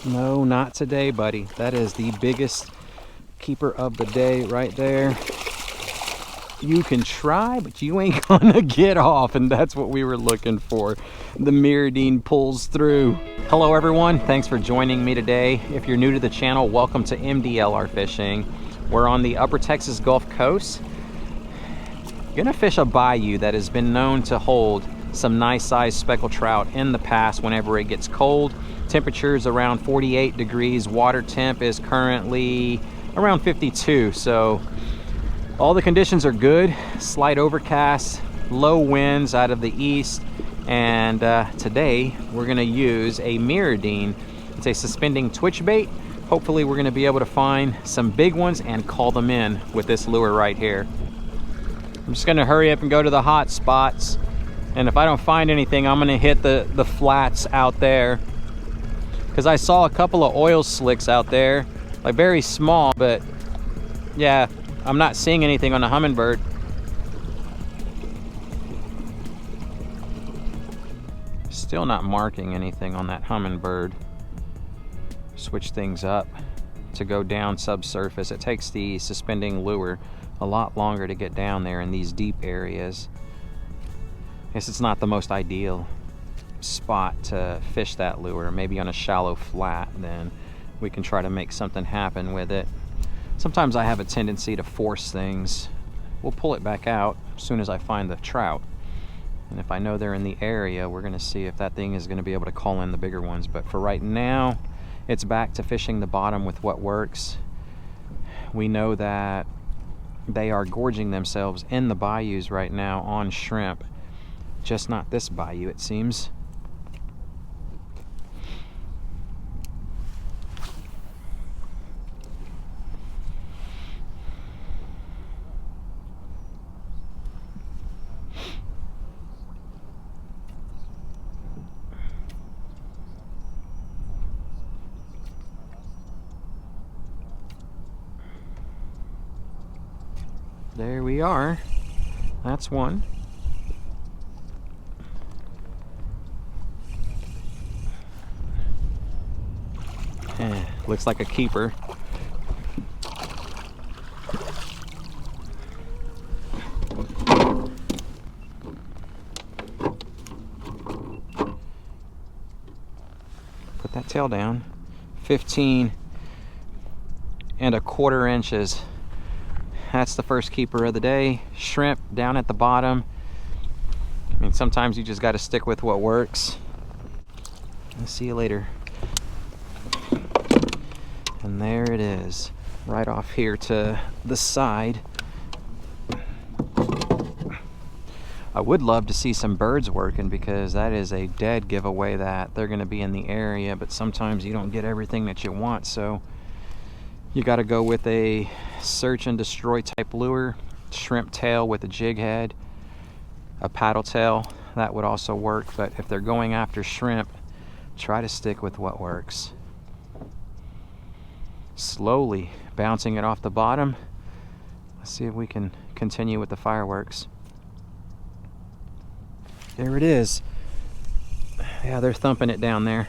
No, not today, buddy. That is the biggest keeper of the day right there. You can try, but you ain't gonna get off, and that's what we were looking for. The MirrOlure pulls through. Hello everyone, thanks for joining me today. If you're new to the channel, welcome to MDLR Fishing. We're on the Upper Texas Gulf Coast. Gonna fish a bayou that has been known to hold some nice sized speckled trout in the past whenever it gets cold. Temperatures around 48 degrees, water temp is currently around 52, so all the conditions are good. Slight overcast, low winds out of the east, and today we're gonna use a MirrOlure. It's a suspending twitch bait. Hopefully we're gonna be able to find some big ones and call them in with this lure right here. I'm just gonna hurry up and go to the hot spots, and if I don't find anything, I'm gonna hit the flats out there, because I saw a couple of oil slicks out there, like very small, but yeah, I'm not seeing anything on the hummingbird. Still not marking anything on that hummingbird. Switch things up to go down subsurface. It takes the suspending lure a lot longer to get down there in these deep areas. I guess it's not the most ideal spot to fish that lure. Maybe on a shallow flat, then we can try to make something happen with it. Sometimes I have a tendency to force things. We'll pull it back out as soon as I find the trout, and if I know they're in the area, we're gonna see if that thing is gonna be able to call in the bigger ones. But for right now, it's back to fishing the bottom with what works. We know that they are gorging themselves in the bayous right now on shrimp, just not this bayou, it seems. There we are. That's one. Looks like a keeper. Put that tail down. 15.25 inches. That's the first keeper of the day. Shrimp down at the bottom. I mean, sometimes you just got to stick with what works. I'll see you later. And there it is, right off here to the side. I would love to see some birds working, because that is a dead giveaway that they're going to be in the area, but sometimes you don't get everything that you want, so you got to go with a search and destroy type lure, shrimp tail with a jig head, a paddle tail. That would also work, but if they're going after shrimp, try to stick with what works. Slowly bouncing it off the bottom. Let's see if we can continue with the fireworks. There it is. Yeah, they're thumping it down there.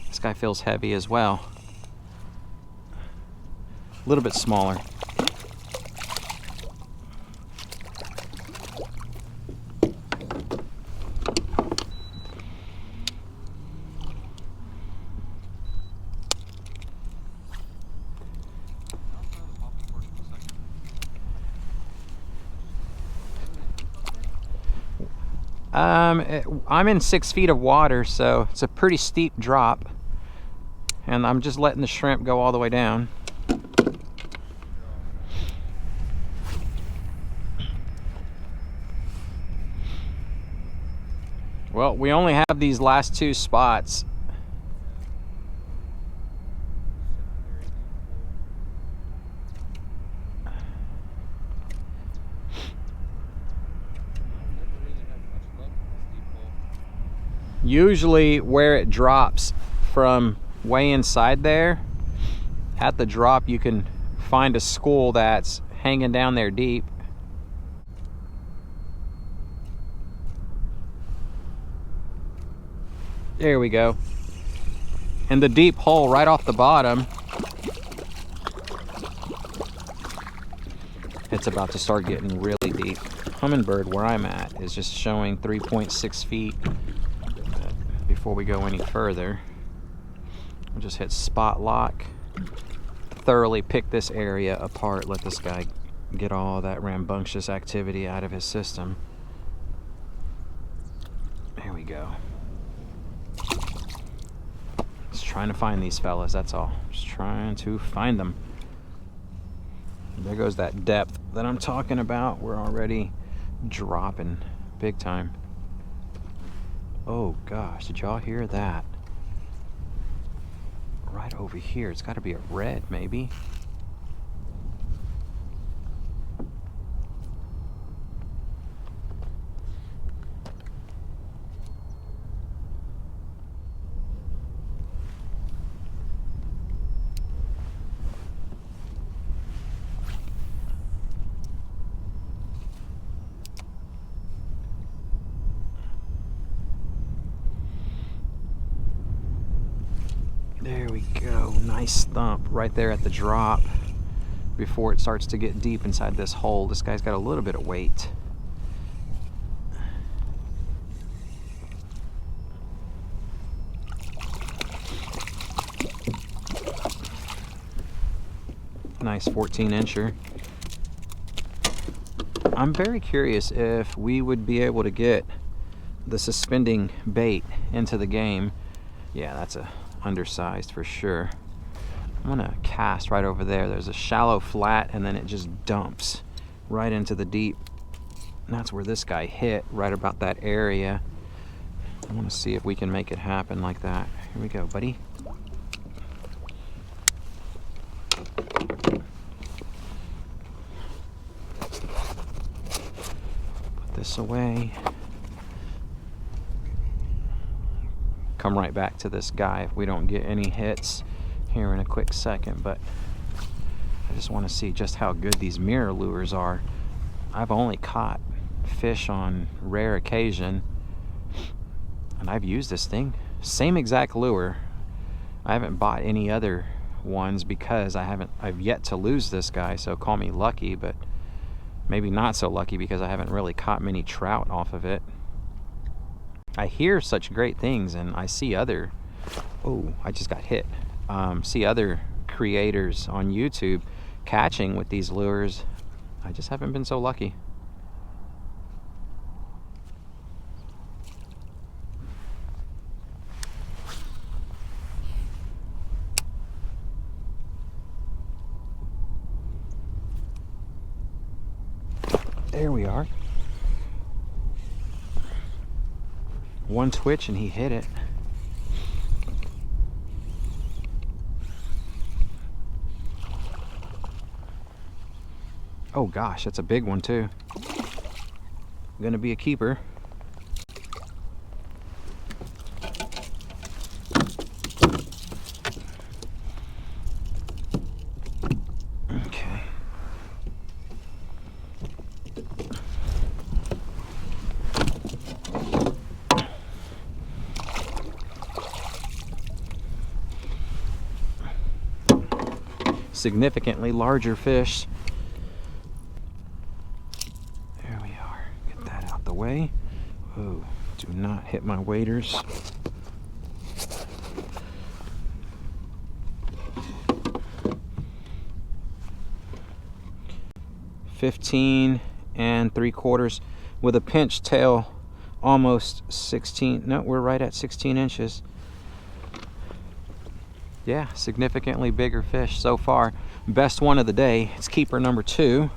This guy feels heavy as well. A little bit smaller. I'm in 6 feet of water, so it's a pretty steep drop, and I'm just letting the shrimp go all the way down. Well, we only have these last 2 spots. Usually where it drops from way inside there, at the drop you can find a school that's hanging down there deep. There we go. in the deep hole right off the bottom. It's about to start getting really deep. Humminbird, where I'm at, is just showing 3.6 feet. But before we go any further, we'll just hit spot lock. Thoroughly pick this area apart. Let this guy get all that rambunctious activity out of his system. There we go. Just trying to find these fellas, that's all. Just trying to find them. There goes that depth that I'm talking about. We're already dropping big time. Oh gosh, did y'all hear that? Right over here. It's got to be a red, maybe. There we go. Nice thump right there at the drop before it starts to get deep inside this hole. This guy's got a little bit of weight. Nice 14-incher. I'm very curious if we would be able to get the suspending bait into the game. Yeah, that's a undersized for sure. I'm gonna cast right over there. There's a shallow flat and then it just dumps right into the deep. And that's where this guy hit, right about that area. I want to see if we can make it happen like that. Here we go, buddy. Put this away. Come right back to this guy if we don't get any hits here in a quick second, but I just want to see just how good these MirrOlures are. I've only caught fish on rare occasion, and I've used this thing, same exact lure. I haven't bought any other ones because I've yet to lose this guy, so call me lucky, but maybe not so lucky because I haven't really caught many trout off of it. I hear such great things, and I see other, oh, I just got hit. See other creators on YouTube catching with these lures. I just haven't been so lucky. There we are. One twitch and he hit it. Oh gosh, that's a big one too. Gonna be a keeper. Okay. Significantly larger fish. There we are. Get that out the way. Oh, do not hit my waders. $15 3/4 with a pinch tail, almost 16. No, we're right at 16 inches. Yeah, significantly bigger fish so far. Best one of the day. It's keeper number 2.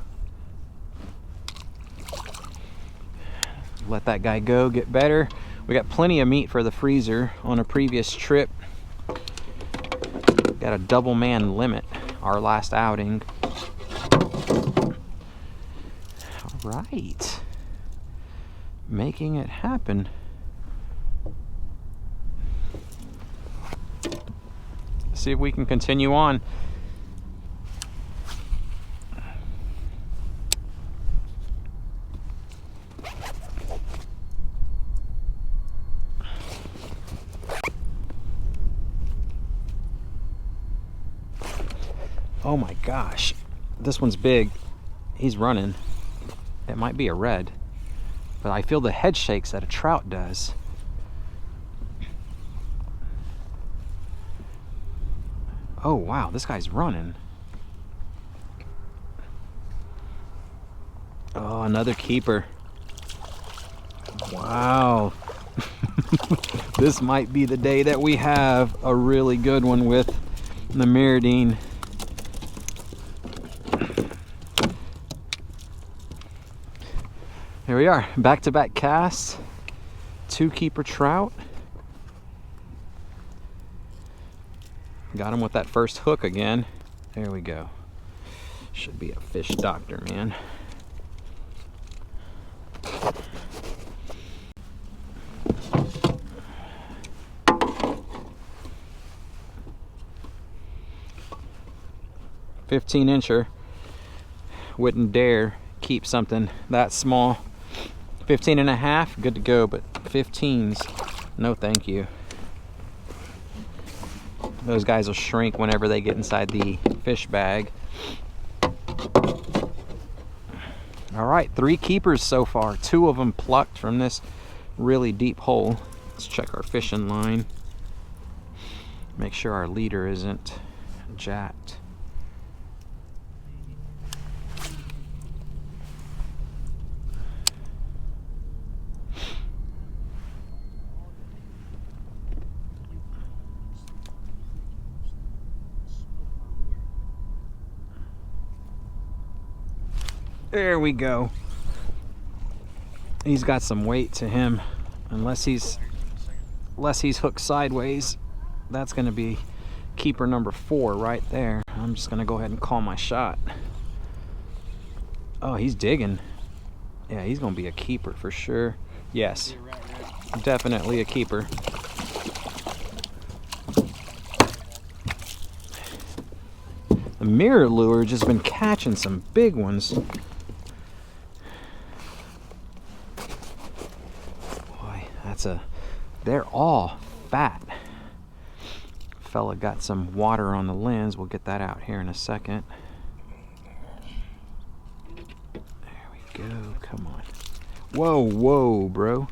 Let that guy go, get better. We got plenty of meat for the freezer on a previous trip. Got a double man limit our last outing. All right, making it happen. See if we can continue on. Oh my gosh. This one's big. He's running. It might be a red, but I feel the head shakes that a trout does. Oh wow, this guy's running. Oh, another keeper. Wow. This might be the day that we have a really good one with the MirrOlure. Here we are, back-to-back casts, 2 keeper trout. Got him with that first hook again. There we go. Should be a fish doctor, man. $15-incher. Wouldn't dare keep something that small. 15.5, good to go, but 15s, no thank you. Those guys will shrink whenever they get inside the fish bag. All right, 3 keepers so far. 2 of them plucked from this really deep hole. Let's check our fishing line. Make sure our leader isn't jacked. There we go. He's got some weight to him. Unless he's hooked sideways, that's gonna be keeper number 4 right there. I'm just gonna go ahead and call my shot. Oh, he's digging. Yeah, he's gonna be a keeper for sure. Yes, definitely a keeper. The MirrOlure just been catching some big ones. They're all fat. Fella got some water on the lens. We'll get that out here in a second. There we go. Come on. Whoa, whoa, bro.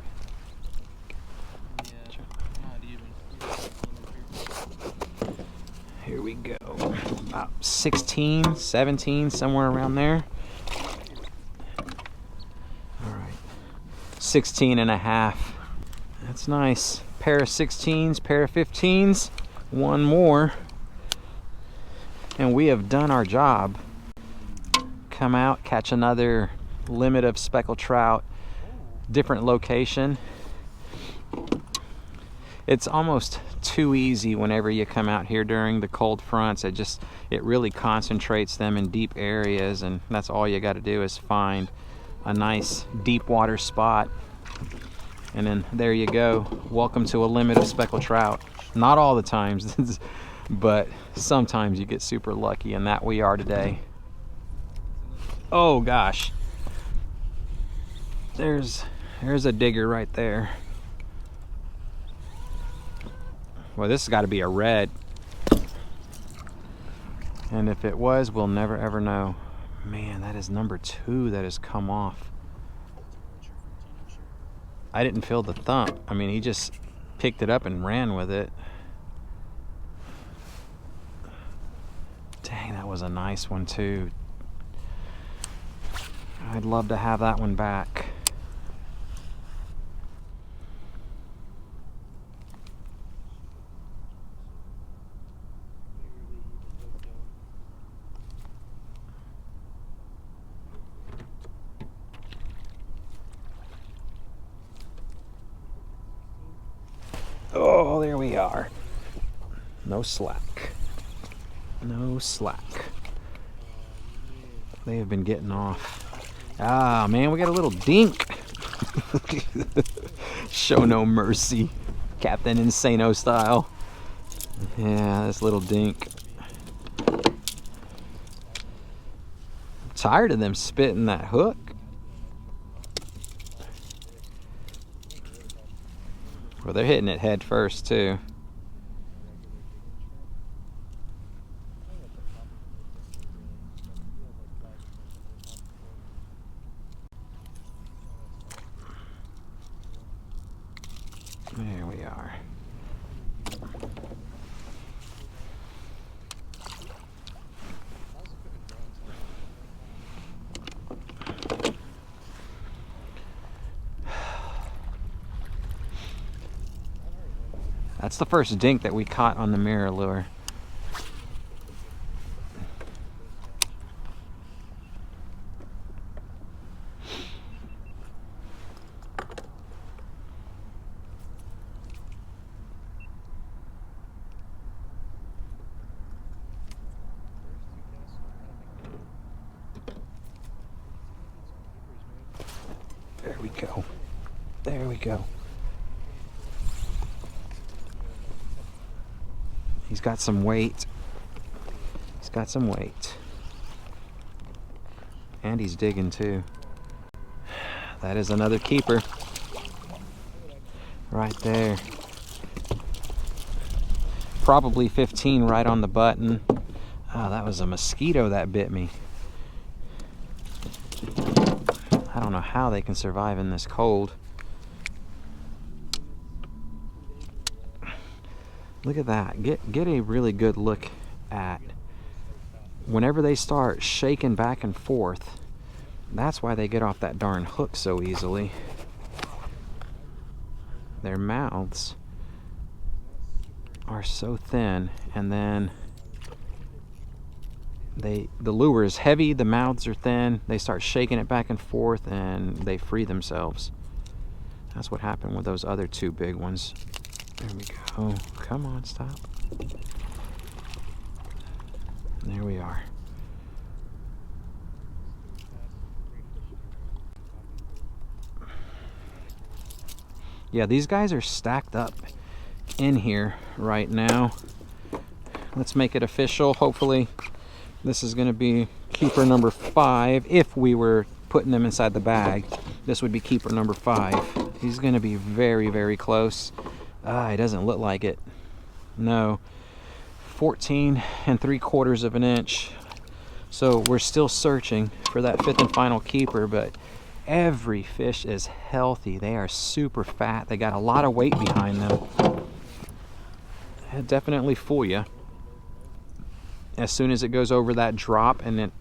Here we go. About 16, 17, somewhere around there. All right. 16.5. That's nice. Pair of 16s, pair of 15s, 1 more. And we have done our job. Come out, catch another limit of speckled trout, different location. It's almost too easy whenever you come out here during the cold fronts. It really concentrates them in deep areas, and that's all you got to do is find a nice deep water spot. And then there you go. Welcome to a limit of speckled trout. Not all the times, but sometimes you get super lucky, and that we are today. Oh gosh. There's a digger right there. Well, this has got to be a red. And if it was, we'll never ever know. Man, that is number 2 that has come off. I didn't feel the thump. I mean, he just picked it up and ran with it. Dang, that was a nice one too. I'd love to have that one back. Oh, there we are. No slack. No slack. They have been getting off. Ah, man, we got a little dink. Show no mercy. Captain Insano style. Yeah, this little dink. I'm tired of them spitting that hook. Well, they're hitting it head first too. we are. That's the first dink that we caught on the MirrOlure. There we go. There we go. He's got some weight. He's got some weight. And he's digging too. That is another keeper. Right there. Probably 15 right on the button. Oh, that was a mosquito that bit me. I don't know how they can survive in this cold. Look at that. Get a really good look at whenever they start shaking back and forth. That's why they get off that darn hook so easily. Their mouths are so thin, and then the lure is heavy, the mouths are thin, they start shaking it back and forth and they free themselves. That's what happened with those other two big ones. There we go. Come on, stop. There we are. Yeah, these guys are stacked up in here right now. Let's make it official. Hopefully this is going to be keeper number 5. If we were putting them inside the bag, this would be keeper number 5. He's going to be very, very close. It doesn't look like it. No. 14 3/4 of an inch. So we're still searching for that 5th and final keeper, but every fish is healthy. They are super fat. They got a lot of weight behind them. It'll definitely fool you. As soon as it goes over that drop and it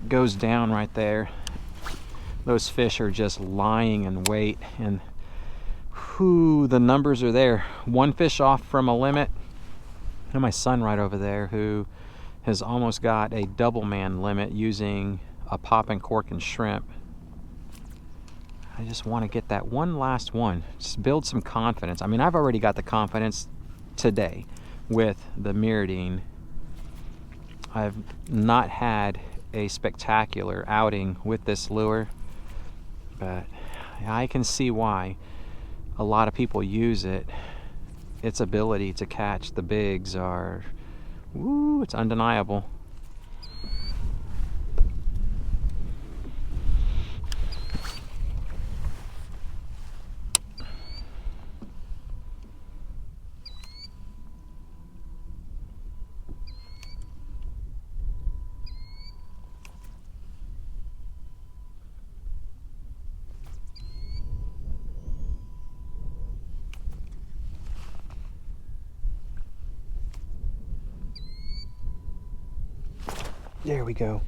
goes down right there, those fish are just lying in wait, and whew, the numbers are there. One fish off from a limit. And my son right over there who has almost got a double man limit using a pop and cork and shrimp. I just want to get that one last one. Just build some confidence. I mean, I've already got the confidence today with the MirrOlure. I've not had a spectacular outing with this lure, but I can see why a lot of people use it. Its ability to catch the bigs are, woo, it's undeniable. There we go.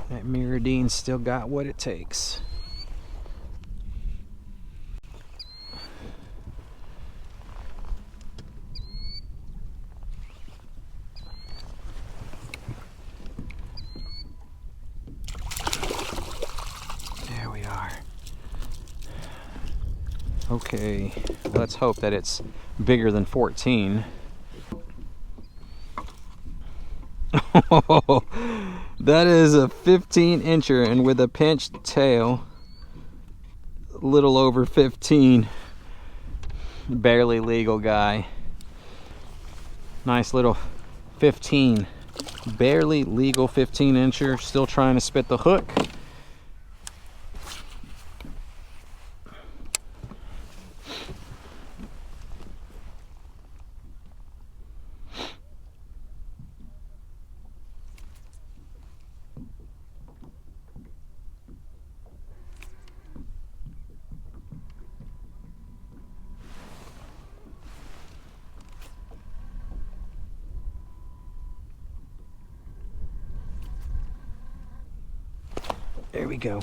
That MirrOlure's still got what it takes. There we are. Okay, let's hope that it's bigger than 14. That is a 15-incher, and with a pinched tail, a little over 15. Barely legal guy. Nice little 15. Barely legal 15-incher. Still trying to spit the hook. There we go.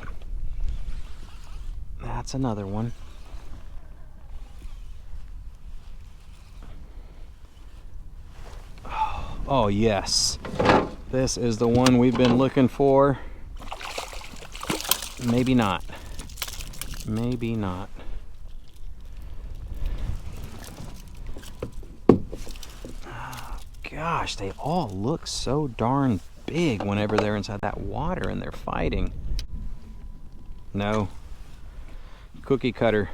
That's another one. Oh yes, this is the one we've been looking for. Maybe not. Maybe not. Oh, gosh, they all look so darn big whenever they're inside that water and they're fighting. No. Cookie cutter.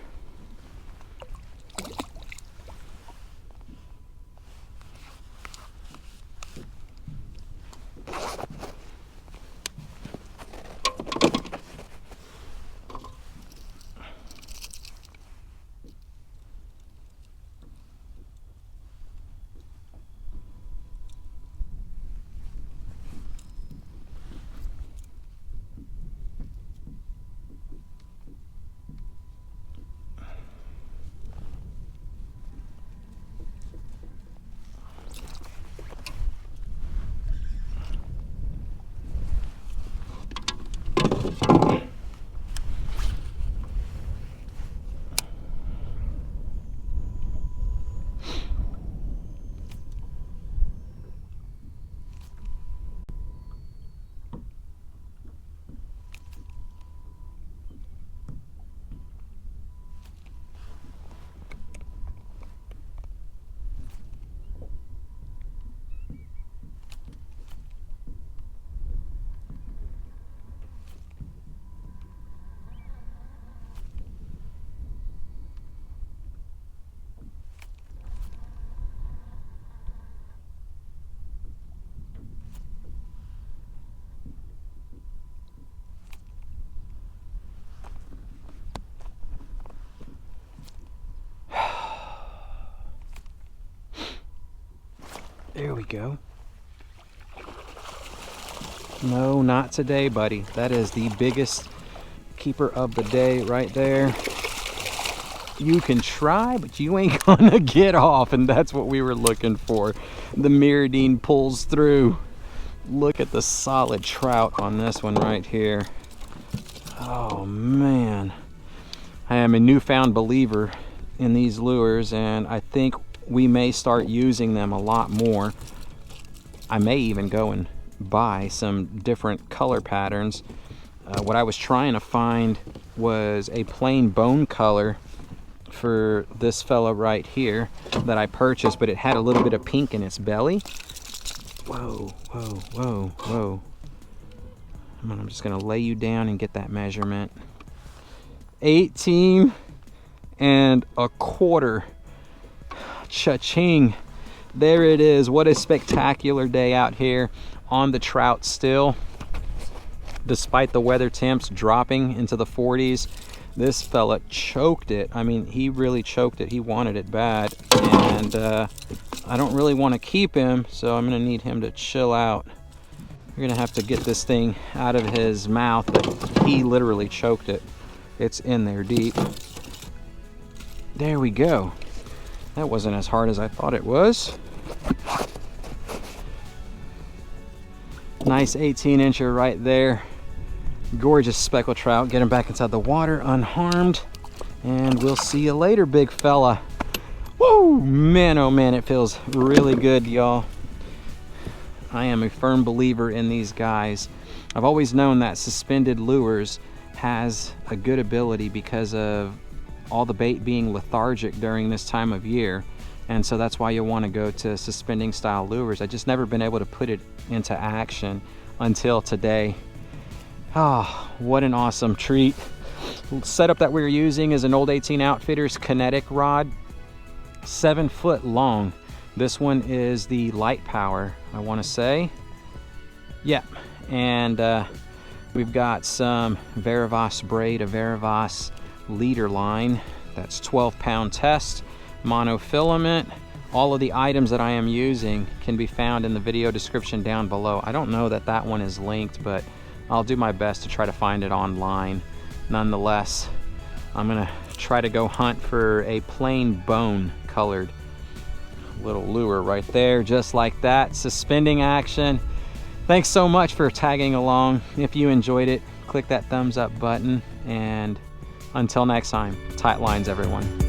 There we go. No, not today, buddy. That is the biggest keeper of the day right there. You can try, but you ain't gonna get off, and that's what we were looking for. The MirrOlure pulls through. Look at the solid trout on this one right here. Oh man, I am a newfound believer in these lures, and I think we may start using them a lot more. I may even go and buy some different color patterns. What I was trying to find was a plain bone color for this fella right here that I purchased, but it had a little bit of pink in its belly. Whoa, whoa, whoa, whoa. I'm just gonna lay you down and get that measurement. 18 1/4. Cha-ching. There it is. What a spectacular day out here on the trout still. Despite the weather temps dropping into the 40s, this fella choked it. I mean, he really choked it. He wanted it bad. And I don't really want to keep him, so I'm going to need him to chill out. We're going to have to get this thing out of his mouth, but he literally choked it. It's in there deep. There we go. That wasn't as hard as I thought it was. Nice 18-incher right there. Gorgeous speckled trout. Get him back inside the water unharmed. And we'll see you later, big fella. Woo! Man, oh man, it feels really good, y'all. I am a firm believer in these guys. I've always known that suspended lures has a good ability because of all the bait being lethargic during this time of year, and so that's why you want to go to suspending style lures. I just never been able to put it into action until today. Ah, oh, what an awesome treat. The setup that we're using is an old 18 Outfitters kinetic rod, 7 foot long. This one is the light power, I want to say. Yep, and we've got some Veravas braid, a Veravas leader line. That's 12-pound test, monofilament. All of the items that I am using can be found in the video description down below. I don't know that that one is linked, but I'll do my best to try to find it online. Nonetheless, I'm gonna try to go hunt for a plain bone colored little lure right there, just like that. Suspending action. Thanks so much for tagging along. If you enjoyed it, click that thumbs up button, and until next time, tight lines everyone.